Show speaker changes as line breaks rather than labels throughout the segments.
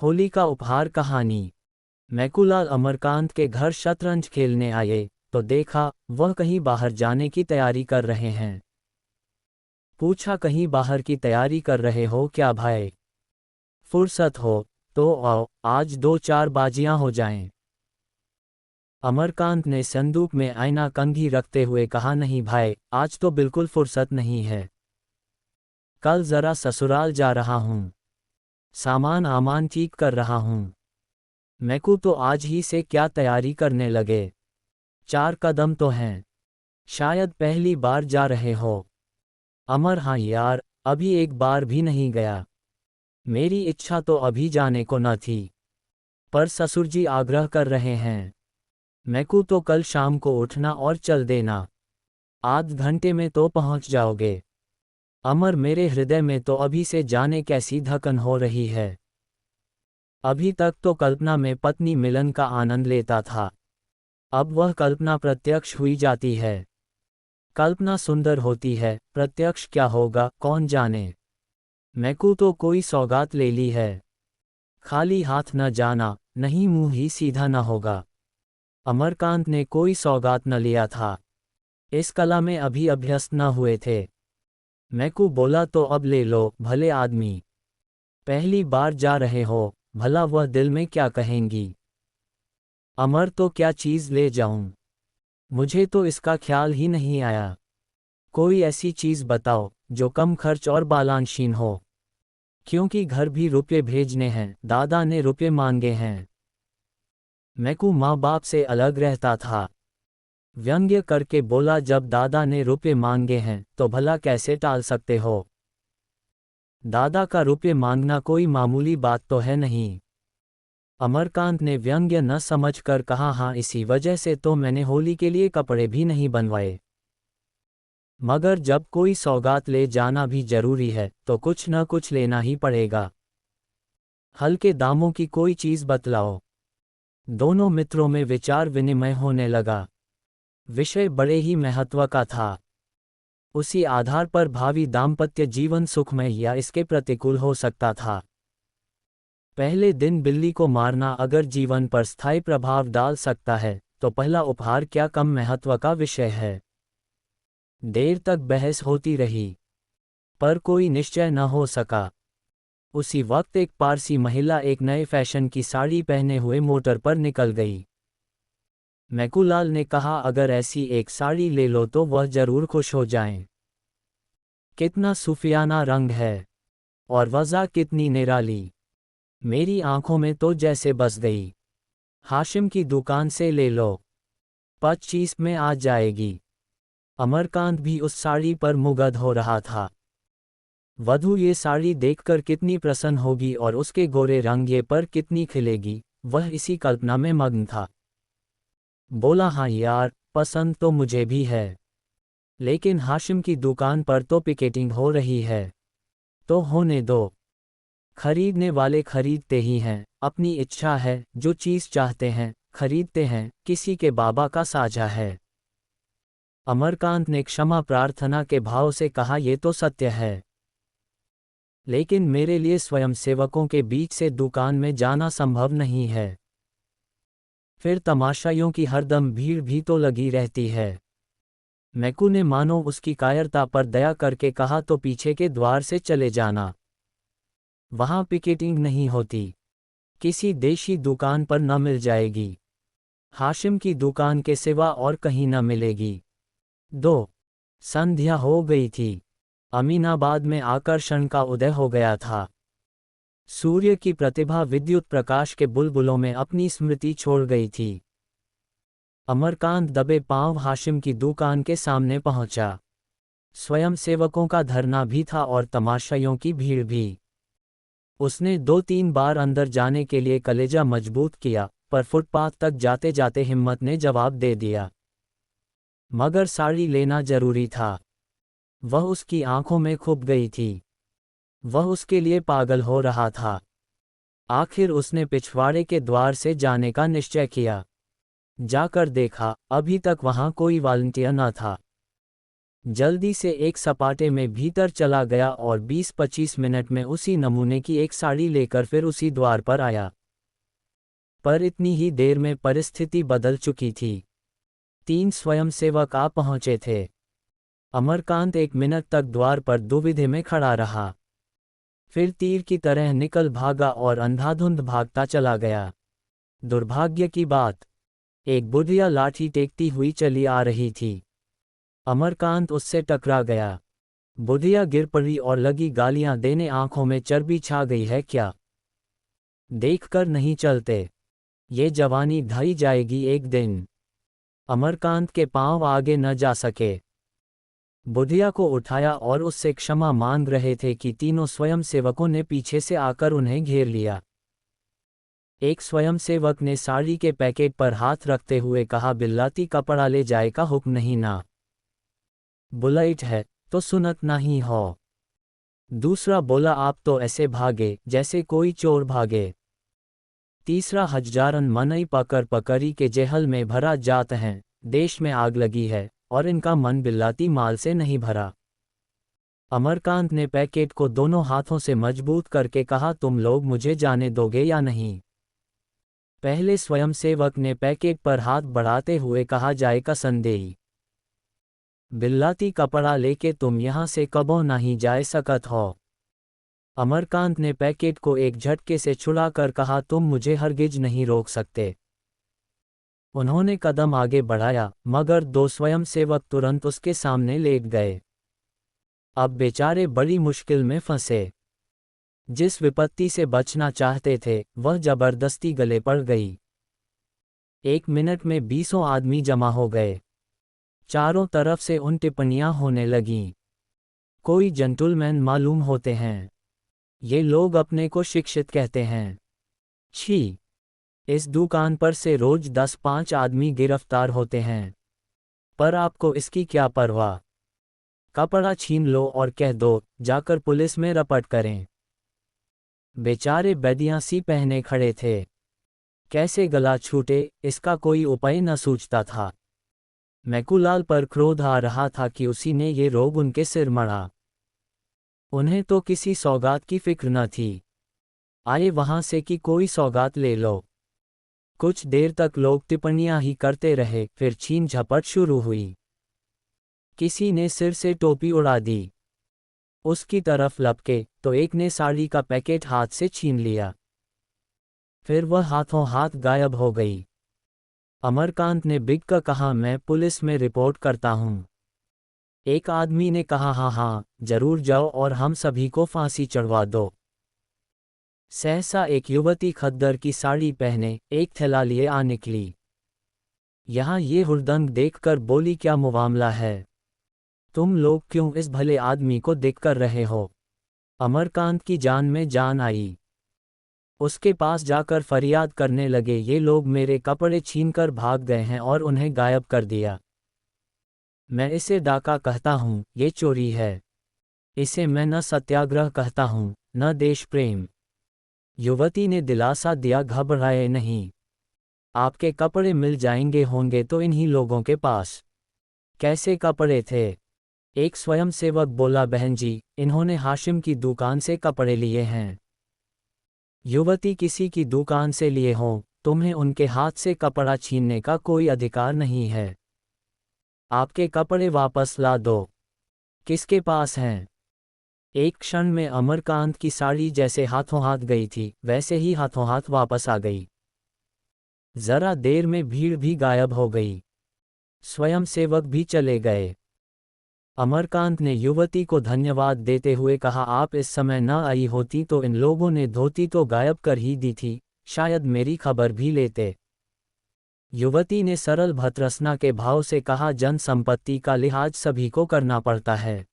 होली का उपहार कहानी। मैकूलाल अमरकांत के घर शतरंज खेलने आए तो देखा वह कहीं बाहर जाने की तैयारी कर रहे हैं। पूछा, कहीं बाहर की तैयारी कर रहे हो क्या भाई? फुर्सत हो तो आओ, आज दो चार बाजियां हो जाएं। अमरकांत ने संदूक में आईना कंघी रखते हुए कहा, नहीं भाई, आज तो बिल्कुल फुर्सत नहीं है। कल जरा ससुराल जा रहा हूं, सामान आमान ठीक कर रहा हूं। मैकू तो आज ही से क्या तैयारी करने लगे। 4 कदम तो हैं। शायद पहली बार जा रहे हो। अमर, हाँ यार, अभी एक बार भी नहीं गया। मेरी इच्छा तो अभी जाने को न थी, पर ससुरजी आग्रह कर रहे हैं। मैकू, तो कल शाम को उठना और चल देना, आध घंटे में तो पहुंच जाओगे। अमर, मेरे हृदय में तो अभी से जाने कैसी धड़कन हो रही है। अभी तक तो कल्पना में पत्नी मिलन का आनंद लेता था, अब वह कल्पना प्रत्यक्ष हुई जाती है। कल्पना सुंदर होती है, प्रत्यक्ष क्या होगा कौन जाने। मैकू तो कोई सौगात ले ली है, खाली हाथ न जाना, नहीं मुंह ही सीधा न होगा। अमरकांत ने कोई सौगात न लिया था, इस कला में अभी अभ्यस्त न हुए थे। मैकू बोला, तो अब ले लो भले आदमी, पहली बार जा रहे हो, भला वह दिल में क्या कहेंगी। अमर, तो क्या चीज़ ले जाऊं? मुझे तो इसका ख्याल ही नहीं आया। कोई ऐसी चीज़ बताओ जो कम खर्च और बालांशीन हो, क्योंकि घर भी रुपये भेजने हैं, दादा ने रुपये मांगे हैं। मैकू माँ बाप से अलग रहता था, व्यंग्य करके बोला, जब दादा ने रुपये मांगे हैं तो भला कैसे टाल सकते हो। दादा का रुपये मांगना कोई मामूली बात तो है नहीं। अमरकांत ने व्यंग्य न समझकर कहा, हाँ, इसी वजह से तो मैंने होली के लिए कपड़े भी नहीं बनवाए। मगर जब कोई सौगात ले जाना भी जरूरी है तो कुछ न कुछ लेना ही पड़ेगा। हल्के दामों की कोई चीज़ बतलाओ। दोनों मित्रों में विचार विनिमय होने लगा। विषय बड़े ही महत्व का था, उसी आधार पर भावी दाम्पत्य जीवन सुखमय या इसके प्रतिकूल हो सकता था। पहले दिन बिल्ली को मारना अगर जीवन पर स्थायी प्रभाव डाल सकता है तो पहला उपहार क्या कम महत्व का विषय है। देर तक बहस होती रही, पर कोई निश्चय न हो सका। उसी वक्त एक पारसी महिला एक नए फैशन की साड़ी पहने हुए मोटर पर निकल गई। मैकूलाल ने कहा, अगर ऐसी एक साड़ी ले लो तो वह जरूर खुश हो जाएं। कितना सूफियाना रंग है, और वज़ा कितनी निराली, मेरी आंखों में तो जैसे बस गई। हाशिम की दुकान से ले लो, 25 में आ जाएगी। अमरकांत भी उस साड़ी पर मुग्ध हो रहा था। वधू ये साड़ी देखकर कितनी प्रसन्न होगी और उसके गोरे रंग ये पर कितनी खिलेगी, वह इसी कल्पना में मग्न था। बोला, हाँ यार, पसंद तो मुझे भी है, लेकिन हाशिम की दुकान पर तो पिकेटिंग हो रही है, तो होने दो। खरीदने वाले खरीदते ही हैं, अपनी इच्छा है, जो चीज़ चाहते हैं खरीदते हैं, किसी के बाबा का साझा है। अमरकांत ने क्षमा प्रार्थना के भाव से कहा, ये तो सत्य है, लेकिन मेरे लिए स्वयंसेवकों के बीच से दुकान में जाना संभव नहीं है। फिर तमाशाइयों की हरदम भीड़ भी तो लगी रहती है। मैकू ने मानो उसकी कायरता पर दया करके कहा, तो पीछे के द्वार से चले जाना, वहां पिकेटिंग नहीं होती, किसी देशी दुकान पर न मिल जाएगी, हाशिम की दुकान के सिवा और कहीं न मिलेगी। 2 संध्या हो गई थी। अमीनाबाद में आकर्षण का उदय हो गया था। सूर्य की प्रतिभा विद्युत प्रकाश के बुलबुलों में अपनी स्मृति छोड़ गई थी। अमरकांत दबे पांव हाशिम की दुकान के सामने पहुंचा। स्वयंसेवकों का धरना भी था और तमाशाइयों की भीड़ भी। उसने 2-3 बार अंदर जाने के लिए कलेजा मजबूत किया, पर फुटपाथ तक जाते जाते हिम्मत ने जवाब दे दिया। मगर साड़ी लेना जरूरी था, वह उसकी आंखों में खुप गई थी, वह उसके लिए पागल हो रहा था। आखिर उसने पिछवाड़े के द्वार से जाने का निश्चय किया। जाकर देखा, अभी तक वहां कोई वॉलंटियर न था। जल्दी से एक सपाटे में भीतर चला गया और 20-25 मिनट में उसी नमूने की एक साड़ी लेकर फिर उसी द्वार पर आया। पर इतनी ही देर में परिस्थिति बदल चुकी थी। 3 स्वयंसेवक आ पहुंचे थे। अमरकांत 1 मिनट तक द्वार पर दुविधा में खड़ा रहा। फिर तीर की तरह निकल भागा और अंधाधुंध भागता चला गया। दुर्भाग्य की बात, एक बुढ़िया लाठी टेकती हुई चली आ रही थी। अमरकांत उससे टकरा गया। बुढ़िया गिर पड़ी और लगी गालियां देने, आंखों में चर्बी छा गई है क्या? देखकर नहीं चलते, ये जवानी ढाई जाएगी एक दिन। अमरकांत के पांव आगे न जा सके। बुढ़िया को उठाया और उससे क्षमा मांग रहे थे कि तीनों स्वयंसेवकों ने पीछे से आकर उन्हें घेर लिया। एक स्वयंसेवक ने साड़ी के पैकेट पर हाथ रखते हुए कहा, बिल्लाती कपड़ा ले जाए का हुक्म नहीं ना? बुलेट है तो सुनत नहीं हो। दूसरा बोला, आप तो ऐसे भागे जैसे कोई चोर भागे। तीसरा, हजारन मनई पकड़ पकड़ी के जेहल में भरा जात हैं, देश में आग लगी है और इनका मन बिल्लाती माल से नहीं भरा। अमरकांत ने पैकेट को दोनों हाथों से मजबूत करके कहा, तुम लोग मुझे जाने दोगे या नहीं? पहले स्वयंसेवक ने पैकेट पर हाथ बढ़ाते हुए कहा, जाए का संदेही। बिल्लाती कपड़ा लेके तुम यहां से कबो नहीं जाए सकत हो। अमरकांत ने पैकेट को एक झटके से छुड़ाकर कहा, तुम मुझे हरगिज नहीं रोक सकते। उन्होंने कदम आगे बढ़ाया, मगर 2 स्वयंसेवक तुरंत उसके सामने लेट गए। अब बेचारे बड़ी मुश्किल में फंसे। जिस विपत्ति से बचना चाहते थे वह जबरदस्ती गले पड़ गई। 1 मिनट में 20 आदमी जमा हो गए। चारों तरफ से उन टिप्पणियां होने लगीं। कोई जेंटलमैन मालूम होते हैं, ये लोग अपने को शिक्षित कहते हैं। छी, इस दुकान पर से रोज 10-5 आदमी गिरफ्तार होते हैं, पर आपको इसकी क्या परवाह? कपड़ा छीन लो और कह दो जाकर पुलिस में रपट करें। बेचारे बेदियां सी पहने खड़े थे, कैसे गला छूटे इसका कोई उपाय न सूझता था। मैकुलाल पर क्रोध आ रहा था कि उसी ने ये रोग उनके सिर मढ़ा। उन्हें तो किसी सौगात की फिक्र न थी। आए वहां से कि कोई सौगात ले लो। कुछ देर तक लोग टिप्पणियां ही करते रहे, फिर छीन झपट शुरू हुई। किसी ने सिर से टोपी उड़ा दी, उसकी तरफ लपके तो एक ने साड़ी का पैकेट हाथ से छीन लिया। फिर वह हाथों हाथ गायब हो गई। अमरकांत ने बिग कर कहा, मैं पुलिस में रिपोर्ट करता हूं। एक आदमी ने कहा, हाँ हाँ जरूर जाओ और हम सभी को फांसी चढ़वा दो। सहसा एक युवती खद्दर की साड़ी पहने एक थैला लिए आ निकली। यहाँ ये हुड़दंग देखकर बोली, क्या मुआमला है? तुम लोग क्यों इस भले आदमी को देख कर रहे हो? अमरकांत की जान में जान आई। उसके पास जाकर फरियाद करने लगे, ये लोग मेरे कपड़े छीनकर भाग गए हैं और उन्हें गायब कर दिया। मैं इसे डाका कहता हूँ, ये चोरी है। इसे मैं न सत्याग्रह कहता हूँ न देश प्रेम। युवती ने दिलासा दिया, घबराए नहीं, आपके कपड़े मिल जाएंगे, होंगे तो इन्हीं लोगों के पास। कैसे कपड़े थे? एक स्वयंसेवक बोला, बहन जी इन्होंने हाशिम की दुकान से कपड़े लिए हैं। युवती, किसी की दुकान से लिए हों, तुम्हें उनके हाथ से कपड़ा छीनने का कोई अधिकार नहीं है। आपके कपड़े वापस ला दो। किसके पास हैं? एक क्षण में अमरकांत की साड़ी जैसे हाथों हाथ गई थी वैसे ही हाथों हाथ वापस आ गई। जरा देर में भीड़ भी गायब हो गई, स्वयंसेवक भी चले गए। अमरकांत ने युवती को धन्यवाद देते हुए कहा, आप इस समय न आई होती तो इन लोगों ने धोती तो गायब कर ही दी थी, शायद मेरी खबर भी लेते। युवती ने सरल भर्त्सना के भाव से कहा, जन संपत्ति का लिहाज सभी को करना पड़ता है,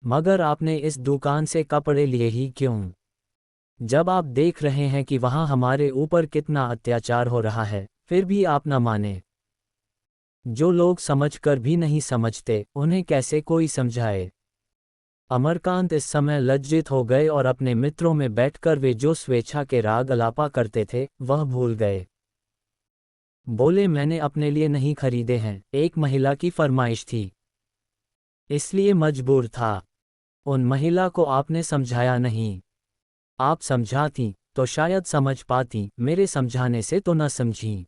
मगर आपने इस दुकान से कपड़े लिए ही क्यों? जब आप देख रहे हैं कि वहां हमारे ऊपर कितना अत्याचार हो रहा है, फिर भी आप न माने। जो लोग समझकर भी नहीं समझते उन्हें कैसे कोई समझाए? अमरकांत इस समय लज्जित हो गए और अपने मित्रों में बैठकर वे जो स्वेच्छा के राग अलापा करते थे वह भूल गए। बोले, मैंने अपने लिए नहीं खरीदे हैं, एक महिला की फरमाइश थी। इसलिए मजबूर था। उन महिला को आपने समझाया नहीं। आप समझाती तो शायद समझ पाती, मेरे समझाने से तो न समझी।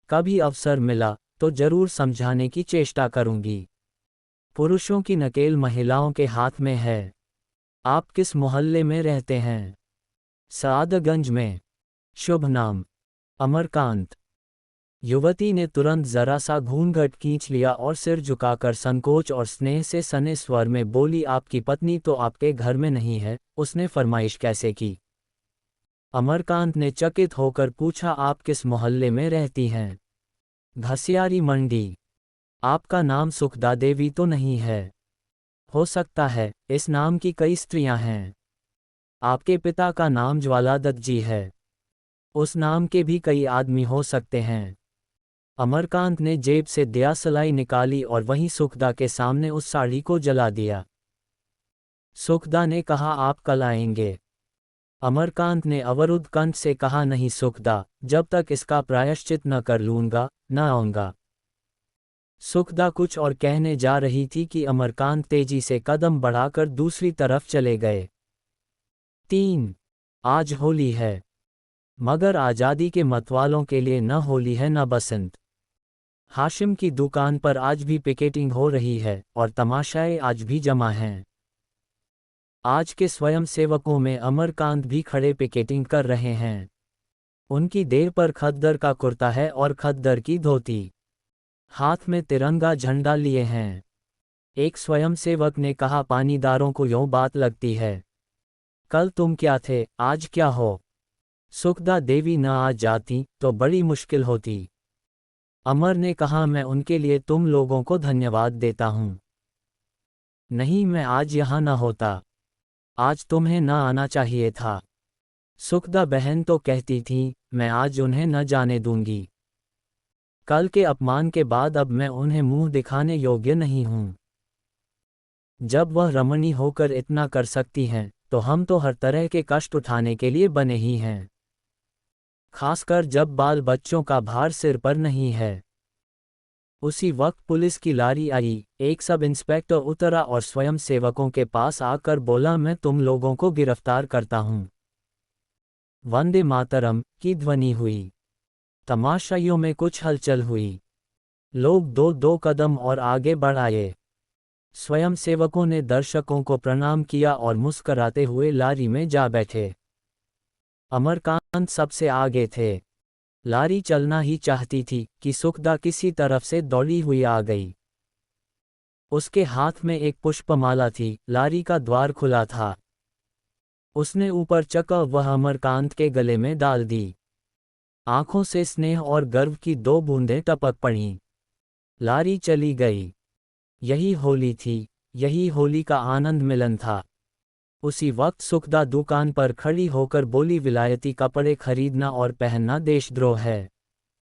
कभी अवसर मिला तो जरूर समझाने की चेष्टा करूंगी। पुरुषों की नकेल महिलाओं के हाथ में है। आप किस मोहल्ले में रहते हैं? सादगंज में। शुभ नाम? अमरकांत। युवती ने तुरंत जरा सा घूंघट खींच लिया और सिर झुकाकर संकोच और स्नेह से सने स्वर में बोली, आपकी पत्नी तो आपके घर में नहीं है, उसने फरमाइश कैसे की? अमरकांत ने चकित होकर पूछा, आप किस मोहल्ले में रहती हैं? घसियारी मंडी। आपका नाम सुखदा देवी तो नहीं है? हो सकता है, इस नाम की कई स्त्रियां हैं। आपके पिता का नाम ज्वालादत्त जी है। उस नाम के भी कई आदमी हो सकते हैं। अमरकांत ने जेब से दियासलाई निकाली और वहीं सुखदा के सामने उस साड़ी को जला दिया। सुखदा ने कहा, आप कल आएंगे? अमरकांत ने अवरुद्ध कंठ से कहा, नहीं सुखदा, जब तक इसका प्रायश्चित न कर लूंगा न आऊंगा। सुखदा कुछ और कहने जा रही थी कि अमरकांत तेजी से कदम बढ़ाकर दूसरी तरफ चले गए। 3. आज होली है। मगर आज़ादी के मतवालों के लिए न होली है न बसंत। हाशिम की दुकान पर आज भी पिकेटिंग हो रही है और तमाशाए आज भी जमा हैं। आज के स्वयंसेवकों में अमरकांत भी खड़े पिकेटिंग कर रहे हैं। उनकी देर पर खद्दर का कुर्ता है और खद्दर की धोती। हाथ में तिरंगा झंडा लिए हैं। एक स्वयंसेवक ने कहा, पानीदारों को यूं बात लगती है। कल तुम क्या थे, आज क्या हो? सुखदा देवी न आ जाती तो बड़ी मुश्किल होती। अमर ने कहा, मैं उनके लिए तुम लोगों को धन्यवाद देता हूं। नहीं, मैं आज यहां न होता। आज तुम्हें न आना चाहिए था। सुखदा बहन तो कहती थी, मैं आज उन्हें न जाने दूंगी। कल के अपमान के बाद अब मैं उन्हें मुंह दिखाने योग्य नहीं हूं। जब वह रमणी होकर इतना कर सकती हैं, तो हम तो हर तरह के कष्ट उठाने के लिए बने ही हैं। खासकर जब बाल बच्चों का भार सिर पर नहीं है। उसी वक्त पुलिस की लारी आई, एक सब इंस्पेक्टर उतरा और स्वयंसेवकों के पास आकर बोला, मैं तुम लोगों को गिरफ्तार करता हूं। वंदे मातरम की ध्वनि हुई। तमाशाइयों में कुछ हलचल हुई। लोग दो दो कदम और आगे बढ़ आए। स्वयंसेवकों ने दर्शकों को प्रणाम किया और मुस्कराते हुए लारी में जा बैठे। अमरकांत सबसे आगे थे। लारी चलना ही चाहती थी कि सुखदा किसी तरफ से दौड़ी हुई आ गई। उसके हाथ में एक पुष्पमाला थी। लारी का द्वार खुला था। उसने ऊपर चका वह अमरकांत के गले में डाल दी। आंखों से स्नेह और गर्व की 2 बूंदें टपक पड़ीं। लारी चली गई। यही होली थी, यही होली का आनंद मिलन था। उसी वक्त सुखदा दुकान पर खड़ी होकर बोली, विलायती कपड़े खरीदना और पहनना देशद्रोह है।